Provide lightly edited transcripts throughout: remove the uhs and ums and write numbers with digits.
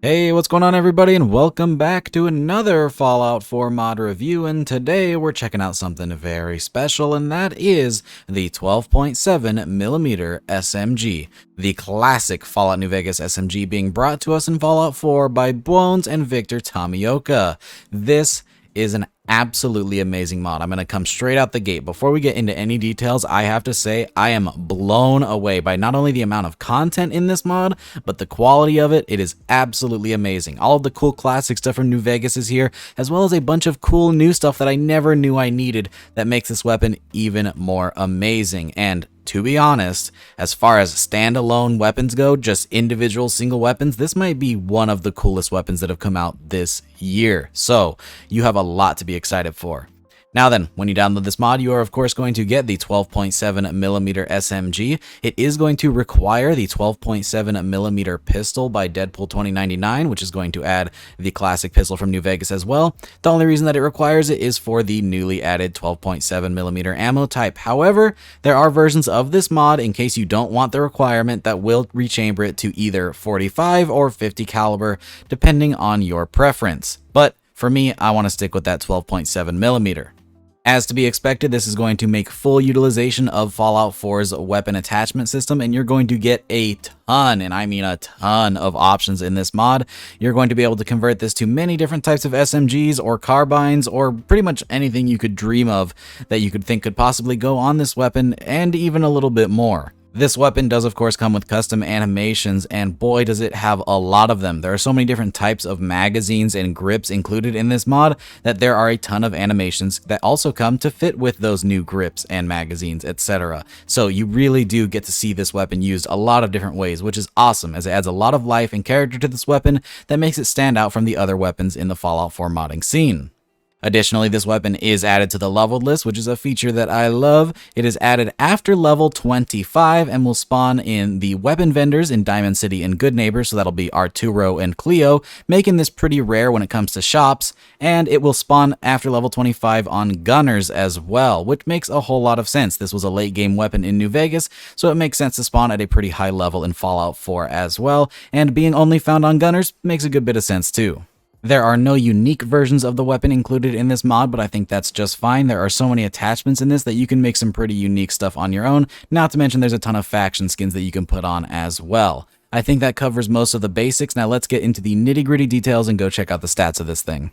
Hey, what's going on everybody, and welcome back to another Fallout 4 mod review, and today we're checking out something very special, and that is the 12.7mm SMG, the classic Fallout New Vegas SMG being brought to us in Fallout 4 by Bwones and Victor Tomioka. This is an absolutely amazing mod. I'm going to come straight out the gate. Before we get into any details, I have to say I am blown away by not only the amount of content in this mod, but the quality of it. It is absolutely amazing. All of the cool classic stuff from New Vegas is here, as well as a bunch of cool new stuff that I never knew I needed that makes this weapon even more amazing. And to be honest, as far as standalone weapons go, just individual single weapons, this might be one of the coolest weapons that have come out this year. So you have a lot to be excited for. Now then, when you download this mod, you are of course going to get the 12.7mm SMG. It is going to require the 12.7mm pistol by Deadpool 2099, which is going to add the classic pistol from New Vegas as well. The only reason that it requires it is for the newly added 12.7mm ammo type. However, there are versions of this mod, in case you don't want the requirement, that will rechamber it to either 45 or 50 caliber, depending on your preference. But for me, I want to stick with that 12.7mm. As to be expected, this is going to make full utilization of Fallout 4's weapon attachment system, and you're going to get a ton, and I mean a ton, of options in this mod. You're going to be able to convert this to many different types of SMGs or carbines, or pretty much anything you could dream of that you could think could possibly go on this weapon, and even a little bit more. This weapon does of course come with custom animations, and boy does it have a lot of them. There are so many different types of magazines and grips included in this mod that there are a ton of animations that also come to fit with those new grips and magazines, etc. So you really do get to see this weapon used a lot of different ways, which is awesome, as it adds a lot of life and character to this weapon that makes it stand out from the other weapons in the Fallout 4 modding scene. Additionally, this weapon is added to the leveled list, which is a feature that I love. It is added after level 25 and will spawn in the weapon vendors in Diamond City and Good Neighbor, so that'll be Arturo and Cleo, making this pretty rare when it comes to shops, and it will spawn after level 25 on gunners as well, which makes a whole lot of sense. This was a late game weapon in New Vegas, so it makes sense to spawn at a pretty high level in Fallout 4 as well, and being only found on gunners makes a good bit of sense too. There are no unique versions of the weapon included in this mod, but I think that's just fine. There are so many attachments in this that you can make some pretty unique stuff on your own, not to mention there's a ton of faction skins that you can put on as well. I think that covers most of the basics. Now let's get into the nitty-gritty details and go check out the stats of this thing.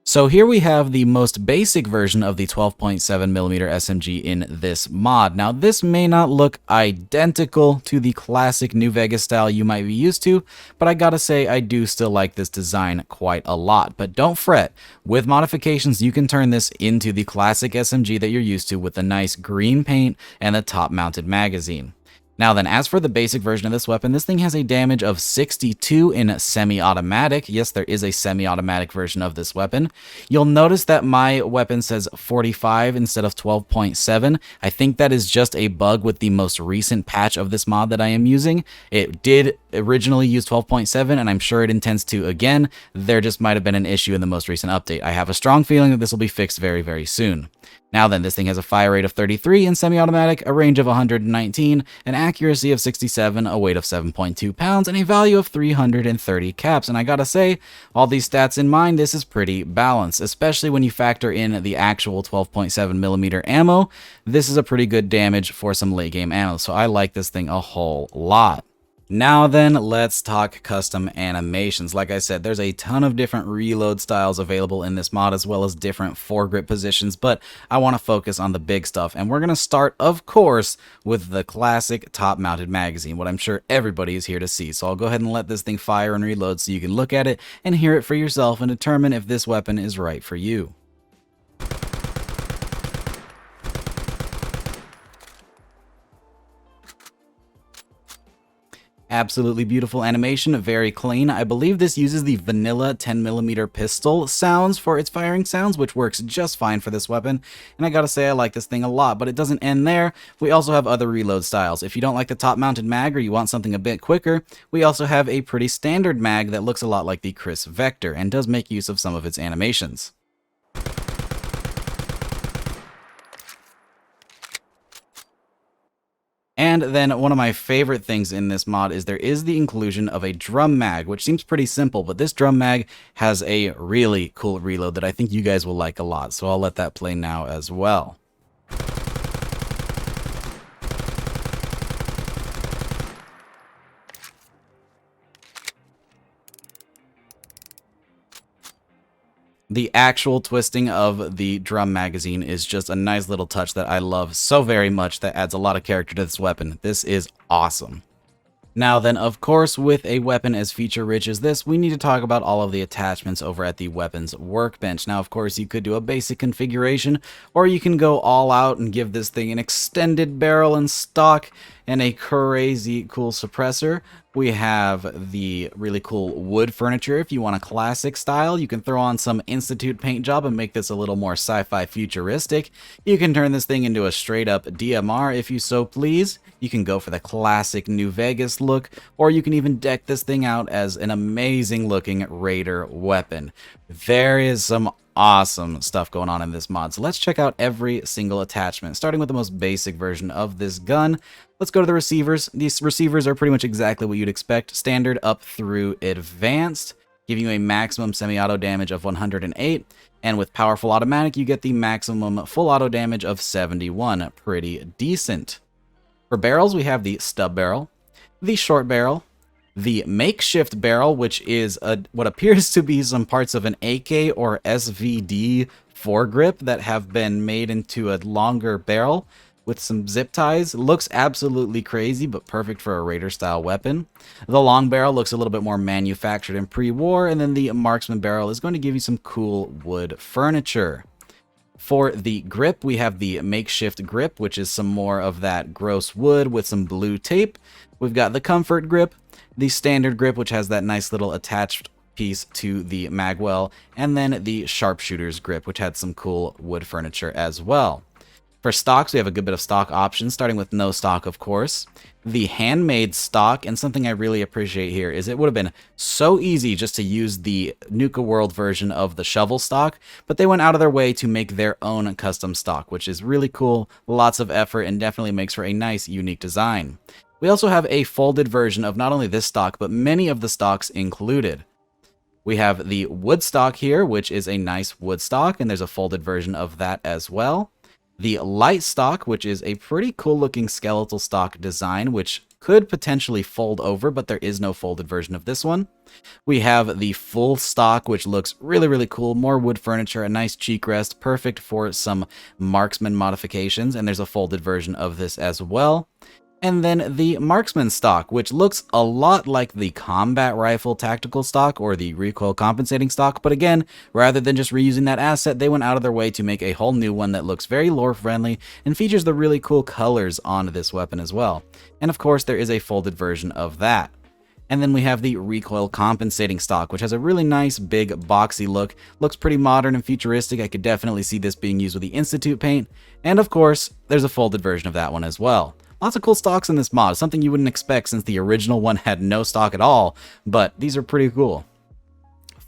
So here we have the most basic version of the 12.7mm SMG in this mod. Now this may not look identical to the classic New Vegas style you might be used to, but I gotta say I do still like this design quite a lot. But don't fret, with modifications you can turn this into the classic SMG that you're used to with the nice green paint and the top mounted magazine. Now then, as for the basic version of this weapon, this thing has a damage of 62 in semi-automatic. Yes, there is a semi-automatic version of this weapon. You'll notice that my weapon says 45 instead of 12.7. I think that is just a bug with the most recent patch of this mod that I am using. It did originally use 12.7, and I'm sure it intends to again. There just might have been an issue in the most recent update. I have a strong feeling that this will be fixed very, very soon. Now then, this thing has a fire rate of 33 in semi-automatic, a range of 119, an accuracy of 67, a weight of 7.2 pounds, and a value of 330 caps. And I gotta say, all these stats in mind, this is pretty balanced, especially when you factor in the actual 12.7mm ammo. This is a pretty good damage for some late game ammo, so I like this thing a whole lot. Now then, let's talk custom animations. Like I said, there's a ton of different reload styles available in this mod, as well as different foregrip positions, but I want to focus on the big stuff. And we're going to start, of course, with the classic top-mounted magazine, what I'm sure everybody is here to see. So I'll go ahead and let this thing fire and reload so you can look at it and hear it for yourself and determine if this weapon is right for you. Absolutely beautiful animation, very clean. I believe this uses the vanilla 10mm pistol sounds for its firing sounds, which works just fine for this weapon. And I gotta say I like this thing a lot, but it doesn't end there. We also have other reload styles. If you don't like the top mounted mag or you want something a bit quicker, we also have a pretty standard mag that looks a lot like the Chris Vector and does make use of some of its animations. And then one of my favorite things in this mod is there is the inclusion of a drum mag, which seems pretty simple, but this drum mag has a really cool reload that I think you guys will like a lot. So I'll let that play now as well. The actual twisting of the drum magazine is just a nice little touch that I love so very much that adds a lot of character to this weapon. This is awesome. Now then, of course, with a weapon as feature-rich as this, we need to talk about all of the attachments over at the weapons workbench. Now, of course, you could do a basic configuration, or you can go all out and give this thing an extended barrel and stock and a crazy cool suppressor. We have the really cool wood furniture. If you want a classic style, you can throw on some Institute paint job and make this a little more sci-fi futuristic. You can turn this thing into a straight-up DMR if you so please. You can go for the classic New Vegas look, or you can even deck this thing out as an amazing-looking Raider weapon. There is some awesome stuff going on in this mod, so let's check out every single attachment, starting with the most basic version of this gun. Let's go to the receivers. These receivers are pretty much exactly what you'd expect, standard up through advanced, giving you a maximum semi-auto damage of 108, and with powerful automatic, you get the maximum full auto damage of 71. Pretty decent. For barrels, we have the stub barrel, the short barrel, the makeshift barrel, which is what appears to be some parts of an AK or SVD foregrip that have been made into a longer barrel with some zip ties. Looks absolutely crazy, but perfect for a Raider style weapon. The long barrel looks a little bit more manufactured and pre-war, and then the marksman barrel is going to give you some cool wood furniture. For the grip, we have the makeshift grip, which is some more of that gross wood with some blue tape. We've got the comfort grip, the standard grip, which has that nice little attached piece to the magwell, and then the sharpshooter's grip, which had some cool wood furniture as well. For stocks, we have a good bit of stock options, starting with no stock, of course. The handmade stock, and something I really appreciate here, is it would have been so easy just to use the Nuka World version of the shovel stock, but they went out of their way to make their own custom stock, which is really cool, lots of effort, and definitely makes for a nice, unique design. We also have a folded version of not only this stock, but many of the stocks included. We have the wood stock here, which is a nice wood stock, and there's a folded version of that as well. The light stock, which is a pretty cool looking skeletal stock design, which could potentially fold over, but there is no folded version of this one. We have the full stock, which looks really, really cool. More wood furniture, a nice cheek rest, perfect for some marksman modifications, and there's a folded version of this as well. And then the marksman stock, which looks a lot like the combat rifle tactical stock or the recoil compensating stock, but again, rather than just reusing that asset, they went out of their way to make a whole new one that looks very lore friendly and features the really cool colors on this weapon as well. And of course, there is a folded version of that. And then we have the recoil compensating stock, which has a really nice big boxy look, looks pretty modern and futuristic. I could definitely see this being used with the Institute paint. And of course, there's a folded version of that one as well. Lots of cool stocks in this mod, something you wouldn't expect since the original one had no stock at all, but these are pretty cool.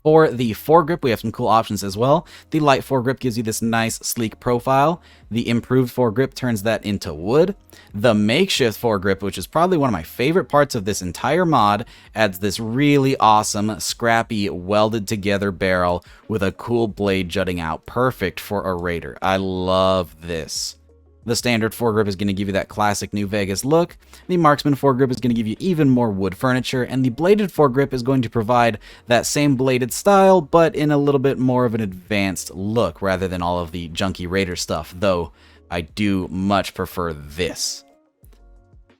For the foregrip, we have some cool options as well. The light foregrip gives you this nice, sleek profile. The improved foregrip turns that into wood. The makeshift foregrip, which is probably one of my favorite parts of this entire mod, adds this really awesome, scrappy, welded together barrel with a cool blade jutting out. Perfect for a Raider. I love this. The standard foregrip is going to give you that classic New Vegas look. The marksman foregrip is going to give you even more wood furniture, and the bladed foregrip is going to provide that same bladed style, but in a little bit more of an advanced look rather than all of the junky Raider stuff, though I do much prefer this.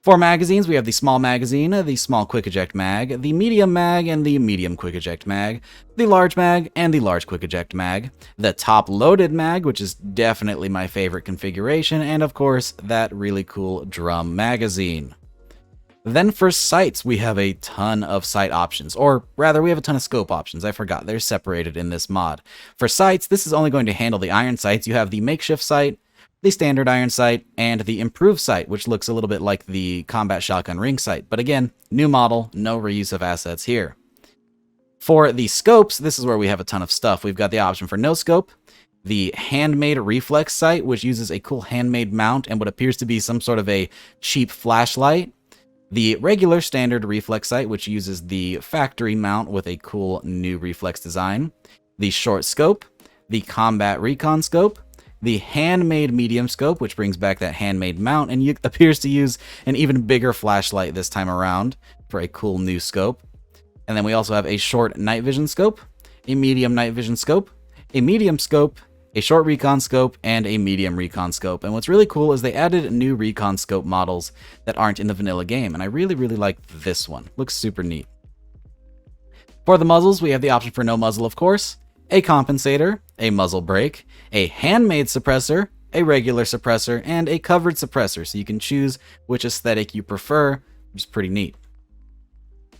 For magazines, we have the small magazine, the small quick eject mag, the medium mag, and the medium quick eject mag, the large mag, and the large quick eject mag, the top loaded mag, which is definitely my favorite configuration, and of course, that really cool drum magazine. Then for sights, we have a ton of sight options, or rather, we have a ton of scope options. I forgot, they're separated in this mod. For sights, this is only going to handle the iron sights. You have the makeshift sight, the standard iron sight, and the improved sight, which looks a little bit like the combat shotgun ring sight. But again, new model, no reuse of assets here. For the scopes, this is where we have a ton of stuff. We've got the option for no scope, the handmade reflex sight, which uses a cool handmade mount and what appears to be some sort of a cheap flashlight, the regular standard reflex sight, which uses the factory mount with a cool new reflex design, the short scope, the combat recon scope, the handmade medium scope, which brings back that handmade mount and appears to use an even bigger flashlight this time around for a cool new scope. And then we also have a short night vision scope, a medium night vision scope, a medium scope, a short recon scope, and a medium recon scope. And what's really cool is they added new recon scope models that aren't in the vanilla game, and I really like this one. Looks super neat. For the muzzles, we have the option for no muzzle, of course, a compensator, a muzzle brake, a handmade suppressor, a regular suppressor, and a covered suppressor, so you can choose which aesthetic you prefer, which is pretty neat.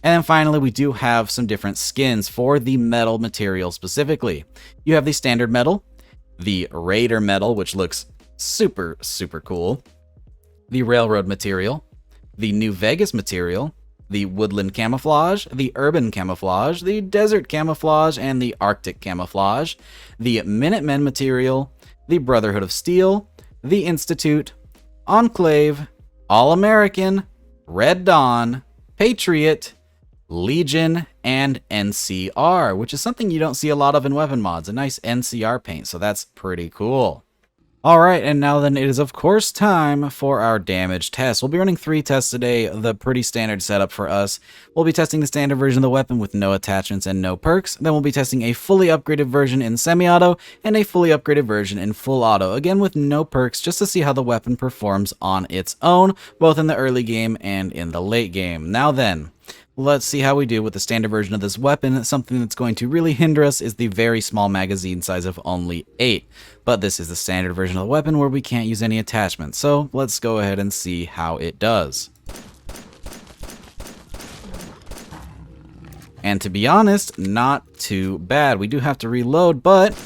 And then finally, we do have some different skins for the metal material specifically. You have the standard metal, the Raider metal, which looks super cool, the railroad material, the New Vegas material, the woodland camouflage, the urban camouflage, the desert camouflage, and the Arctic camouflage, the Minutemen material, the Brotherhood of Steel, the Institute, Enclave, All-American, Red Dawn, Patriot, Legion, and NCR, which is something you don't see a lot of in weapon mods, a nice NCR paint, so that's pretty cool. Alright, and now then it is of course time for our damage test. We'll be running 3 tests today, the pretty standard setup for us. We'll be testing the standard version of the weapon with no attachments and no perks, then we'll be testing a fully upgraded version in semi-auto, and a fully upgraded version in full auto, again with no perks, just to see how the weapon performs on its own, both in the early game and in the late game. Now then, let's see how we do with the standard version of this weapon. Something that's going to really hinder us is the very small magazine size of only 8. But this is the standard version of the weapon where we can't use any attachments. So let's go ahead and see how it does. And to be honest, not too bad. We do have to reload, but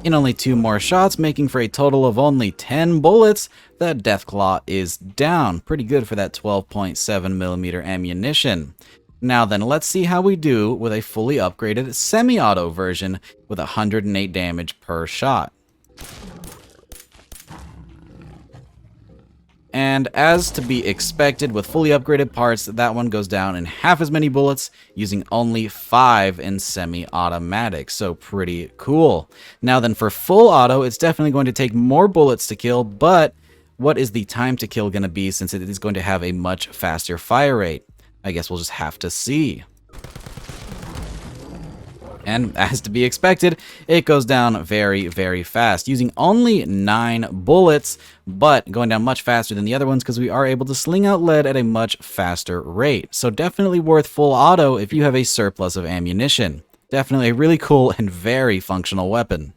in only 2 more shots, making for a total of only 10 bullets, that Deathclaw is down. Pretty good for that 12.7mm ammunition. Now then, let's see how we do with a fully upgraded semi-auto version with 108 damage per shot. And as to be expected with fully upgraded parts, that one goes down in half as many bullets, using only 5 in semi-automatic, so pretty cool. Now then, for full auto, it's definitely going to take more bullets to kill, but what is the time to kill going to be, since it is going to have a much faster fire rate? I guess we'll just have to see. And as to be expected, it goes down very fast, using only 9 bullets, but going down much faster than the other ones because we are able to sling out lead at a much faster rate. So definitely worth full auto if you have a surplus of ammunition. Definitely a really cool and very functional weapon.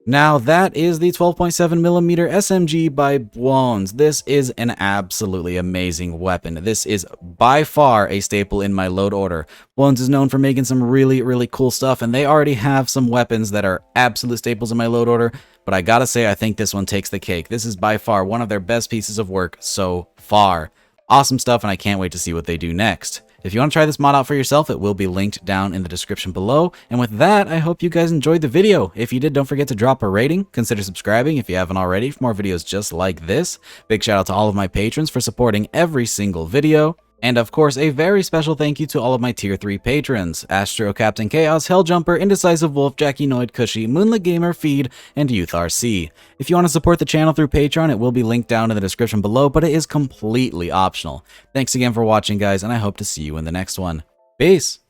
Now that is the 12.7mm SMG by Bwones. This is an absolutely amazing weapon. This is by far a staple in my load order. Bwones is known for making some really cool stuff, and they already have some weapons that are absolute staples in my load order, but I gotta say I think this one takes the cake. This is by far one of their best pieces of work so far. Awesome stuff, and I can't wait to see what they do next. If you want to try this mod out for yourself, it will be linked down in the description below. And with that, I hope you guys enjoyed the video. If you did, don't forget to drop a rating. Consider subscribing if you haven't already for more videos just like this. Big shout out to all of my patrons for supporting every single video. And of course, a very special thank you to all of my tier 3 patrons: Astro, Captain Chaos, Helljumper, Indecisive Wolf, Jackie Noid, Cushy, Moonlit Gamer, Feed, and Youth RC. If you want to support the channel through Patreon, it will be linked down in the description below, but it is completely optional. Thanks again for watching, guys, and I hope to see you in the next one. Peace!